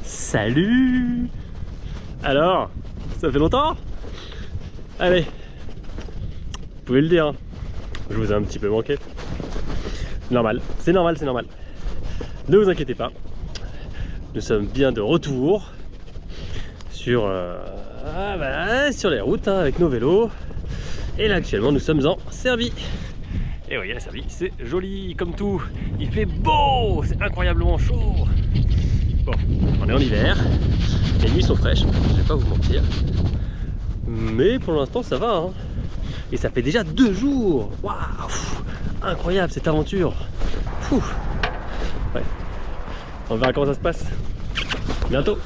Salut! Alors, ça fait longtemps? Allez, vous pouvez le dire, hein. Je vous ai un petit peu manqué. Normal, c'est normal, c'est normal. Ne vous inquiétez pas, nous sommes bien de retour sur, sur les routes hein, avec nos vélos. Et là actuellement nous sommes en Serbie. Et oui, la Serbie c'est joli comme tout. Il fait beau, c'est incroyablement chaud. Bon, on est en hiver, les nuits sont fraîches, je vais pas vous mentir. Mais pour l'instant ça va hein. Et ça fait déjà 2 jours. Waouh, incroyable cette aventure. Ouais. On verra comment ça se passe. Bientôt.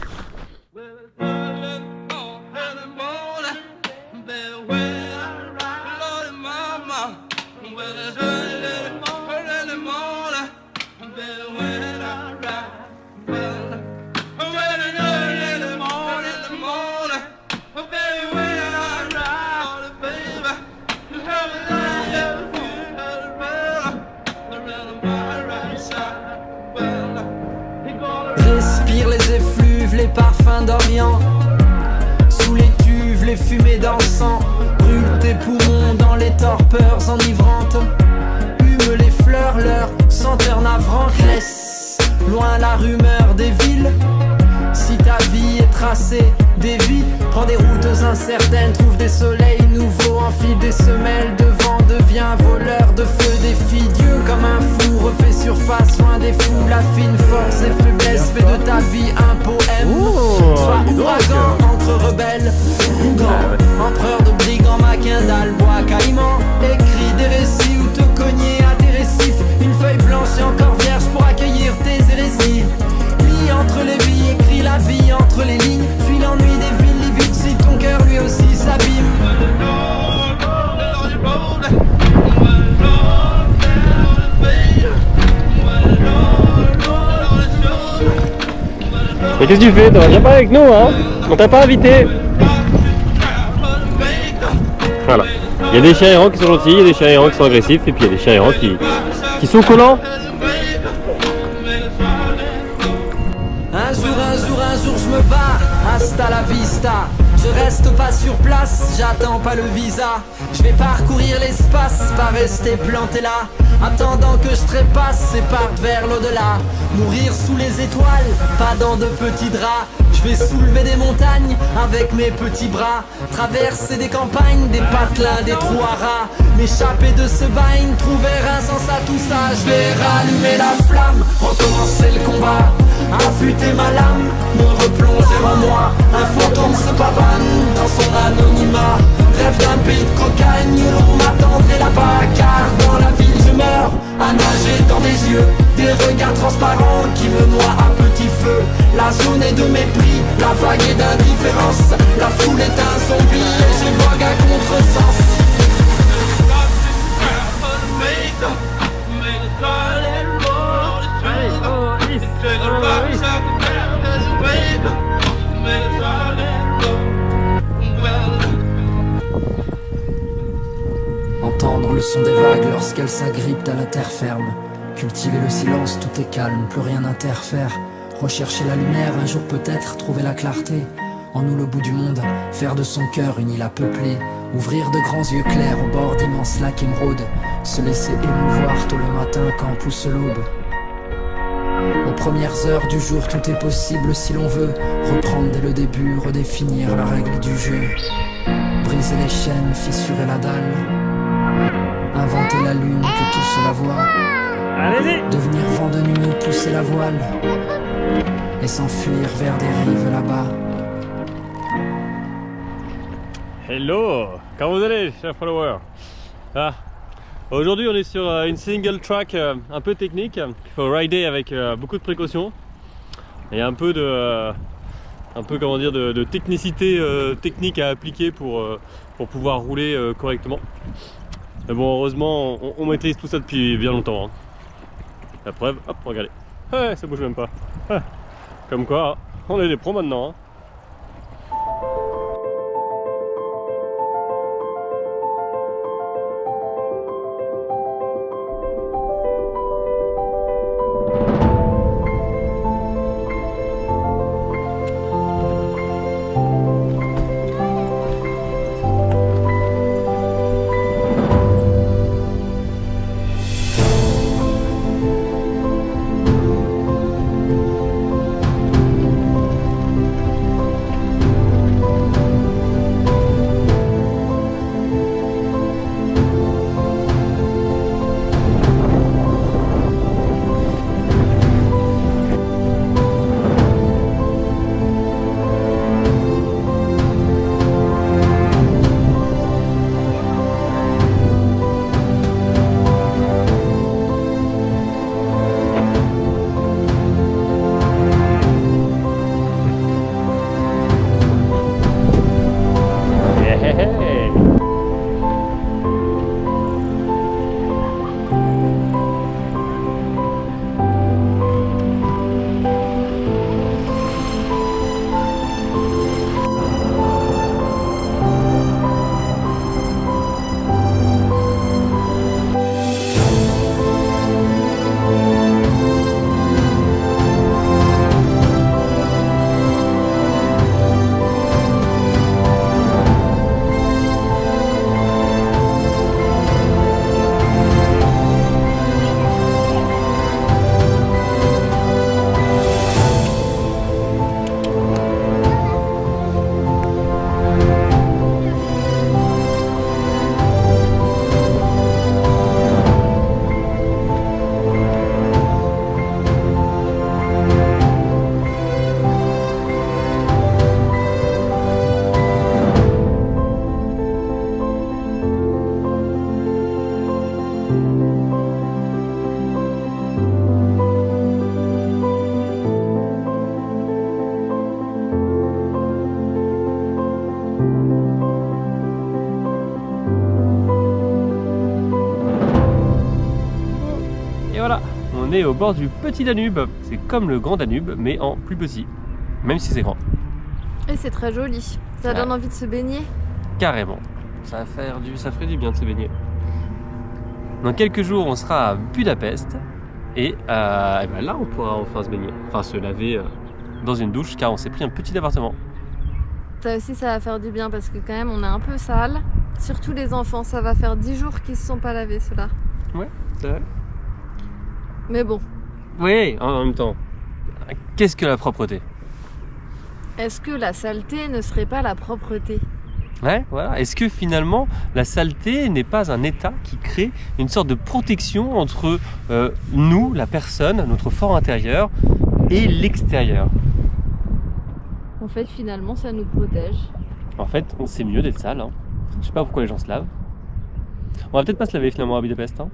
Respire les effluves, les parfums d'Orient. Sous les cuves, les fumées d'encens. Brûle tes poumons dans les torpeurs enivrantes. Hume les fleurs, leur senteur navrante. Laisse loin la rumeur des villes. Si ta vie est tracée, dévie. Prends des routes incertaines, trouve des soleils nouveaux. Enfile des semelles de vent, deviens voleur de feu. Défie Dieu comme un fou, refais surface loin des fous. La fine force et faiblesse, fais de ta vie un poème. Sois ouragan entre rebelles ou grands. Empereur de brigands, maquindal, bois, caïman. Écris des récits ou te cogner à des récifs. Une feuille blanche et encore vierge pour accueillir tes hérésies. Lis entre les vies, écris la vie entre les lignes. Fuis l'ennui des villes, lis vite si ton cœur lui aussi s'abîme. Mais qu'est-ce que tu fais? Viens pas avec nous hein. On t'a pas invité. Voilà. Il y a des chiens errants qui sont gentils, il y a des chiens errants qui sont agressifs, et puis il y a des chiens errants qui sont collants. Un jour, je me barre, hasta la vista. Je reste pas sur place, j'attends pas le visa. Je vais parcourir l'espace, pas rester planté là. Attendant que je trépasse et parte vers l'au-delà. Mourir sous les étoiles, pas dans de petits draps. Je vais soulever des montagnes avec mes petits bras. Traverser des campagnes, des patelins, des trous à rats. M'échapper de ce bain, trouver un sens à tout ça. Je vais rallumer la flamme, recommencer le combat. Affûter ma lame, me replonger en moi. Un fantôme se pavane dans son anonymat. Rêve d'un pays de cocagne où l'on m'attendrait là-bas. Car dans la ville je meurs, à nager dans des yeux. Des regards transparents qui me noient à petit feu. La zone est de mépris, la vague est d'indifférence. La foule est un zombie et je vogue à contresens. Entendre le son des vagues lorsqu'elles s'agrippent à la terre ferme. Cultiver le silence, tout est calme, plus rien n'interfère. Rechercher la lumière, un jour peut-être trouver la clarté. En nous le bout du monde, faire de son cœur une île à peupler. Ouvrir de grands yeux clairs au bord d'immenses lacs émeraudes. Se laisser émouvoir tôt le matin quand pousse l'aube. Aux premières heures du jour, tout est possible si l'on veut. Reprendre dès le début, redéfinir la règle du jeu. Briser les chaînes, fissurer la dalle. Inventer la lune, que tous la voient. Allez-y. Devenir vent de nuit, pousser la voile. Et s'enfuir vers des rives là-bas. Hello, comment vous allez, chers followers? Aujourd'hui on est sur une single track un peu technique. Il faut rider avec beaucoup de précautions. Et un peu de technicité technique à appliquer pour pouvoir rouler correctement. Mais bon, heureusement on maîtrise tout ça depuis bien longtemps hein. La preuve, hop, regardez, ça bouge même pas. Comme quoi, on est des pros maintenant hein. On est au bord du petit Danube. C'est comme le grand Danube, mais en plus petit, même si c'est grand. Et c'est très joli. Ça donne envie de se baigner. Carrément. Ça ferait du bien de se baigner. Dans quelques jours, on sera à Budapest. Et ben là, on pourra enfin se baigner. Enfin, se laver dans une douche, car on s'est pris un petit appartement. Ça aussi, ça va faire du bien parce que quand même, on est un peu sale. Surtout les enfants, ça va faire 10 jours qu'ils se sont pas lavés, ceux-là. Ouais, c'est vrai. Mais bon. Oui, en même temps. Qu'est-ce que la propreté? Est-ce que la saleté ne serait pas la propreté? Ouais, voilà. Est-ce que finalement, la saleté n'est pas un état qui crée une sorte de protection entre nous, la personne, notre fort intérieur, et l'extérieur? En fait, finalement, ça nous protège. En fait, c'est mieux d'être sale. Hein. Je sais pas pourquoi les gens se lavent. On va peut-être pas se laver finalement à Budapest. Hein.